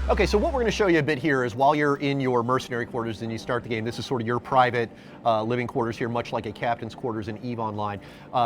Okay, so what we're going to show you a bit here is while you're in your mercenary quarters and you start the game, this is sort of your private living quarters here, much like a captain's quarters in EVE Online.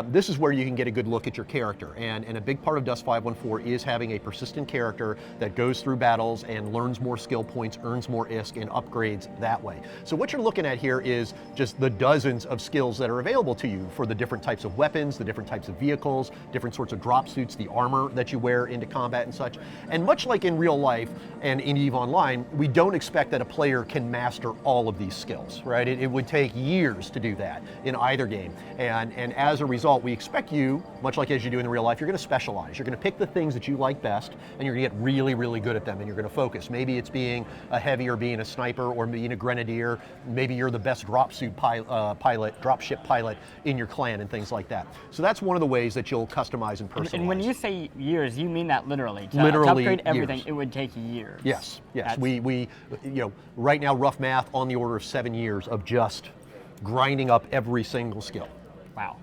This is where you can get a good look at your character. And a big part of Dust 514 is having a persistent character that goes through battles and learns more skill points, earns more ISK, and upgrades that way. So what you're looking at here is just the dozens of skills that are available to you for the different types of weapons, the different types of vehicles, different sorts of drop suits, the armor that you wear into combat and such. And much like in real life, and in EVE Online, we don't expect that a player can master all of these skills, right? It would take years to do that in either game. And as a result, we expect you, much like as you do in real life, you're gonna specialize. You're gonna pick the things that you like best, and you're gonna get really, really good at them, and you're gonna focus. Maybe it's being a heavy or being a sniper or being a grenadier. Maybe you're the best drop suit pilot, drop ship pilot in your clan and things like that. So that's one of the ways that you'll customize and personalize. And when you say years, you mean that literally. Literally, to upgrade everything, years. It would take years. Yes, yes. We, right now, rough math on the order of 7 years of just grinding up every single skill. Wow.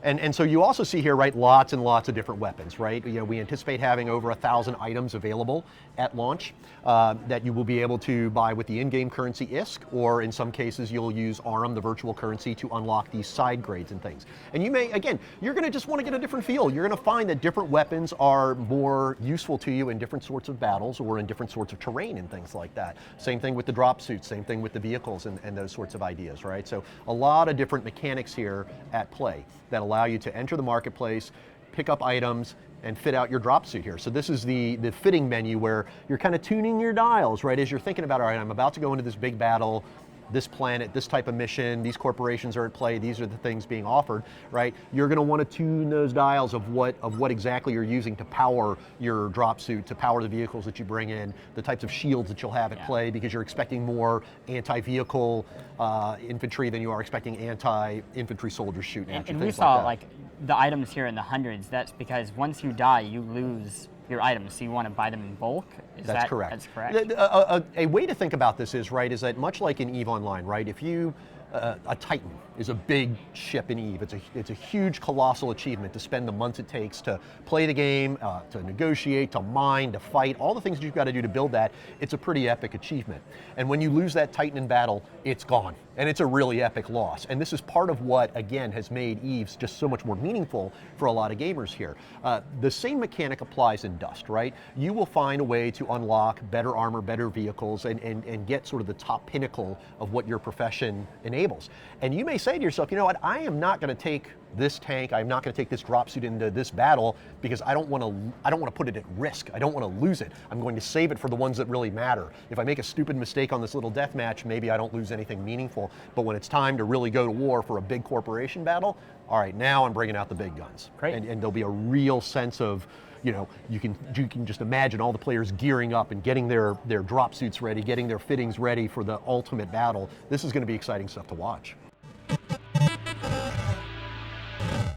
And so you also see here, right, lots and lots of different weapons, right? We anticipate having over 1,000 items available at launch that you will be able to buy with the in-game currency ISK, or in some cases you'll use ARM, the virtual currency, to unlock these side grades and things. And you may, again, you're gonna just wanna get a different feel. You're gonna find that different weapons are more useful to you in different sorts of battles or in different sorts of terrain and things like that. Same thing with the drop suits, same thing with the vehicles and those sorts of ideas, right? So a lot of different mechanics here at play that allow you to enter the marketplace, pick up items, and fit out your drop suit here. So this is the fitting menu where you're kind of tuning your dials, right? As you're thinking about, all right, I'm about to go into this big battle, this planet, this type of mission, these corporations are at play, these are the things being offered, right? You're gonna wanna tune those dials of what exactly you're using to power your drop suit, to power the vehicles that you bring in, the types of shields that you'll have at play, because you're expecting more anti-vehicle infantry than you are expecting anti-infantry soldiers shooting at you. And we saw like the items here in the hundreds. That's because once you die, you lose your items, so you want to buy them in bulk? That's correct. That's correct. A way to think about this is, right, is that much like in EVE Online, right, if you, a Titan is a big ship in EVE. It's a huge, colossal achievement to spend the months it takes to play the game, to negotiate, to mine, to fight, all the things that you've got to do to build that. It's a pretty epic achievement. And when you lose that Titan in battle, it's gone. And it's a really epic loss. And this is part of what, again, has made EVE just so much more meaningful for a lot of gamers here. The same mechanic applies in Dust, right? You will find a way to unlock better armor, better vehicles, and get sort of the top pinnacle of what your profession enables. And you may say to yourself, you know what, I am not going to take this tank, I'm not going to take this drop suit into this battle because I don't want to put it at risk. I don't want to lose it. I'm going to save it for the ones that really matter. If I make a stupid mistake on this little death match, maybe I don't lose anything meaningful. But when it's time to really go to war for a big corporation battle, all right, now I'm bringing out the big guns. Great. And there'll be a real sense of, you can just imagine all the players gearing up and getting their drop suits ready, getting their fittings ready for the ultimate battle. This is going to be exciting stuff to watch.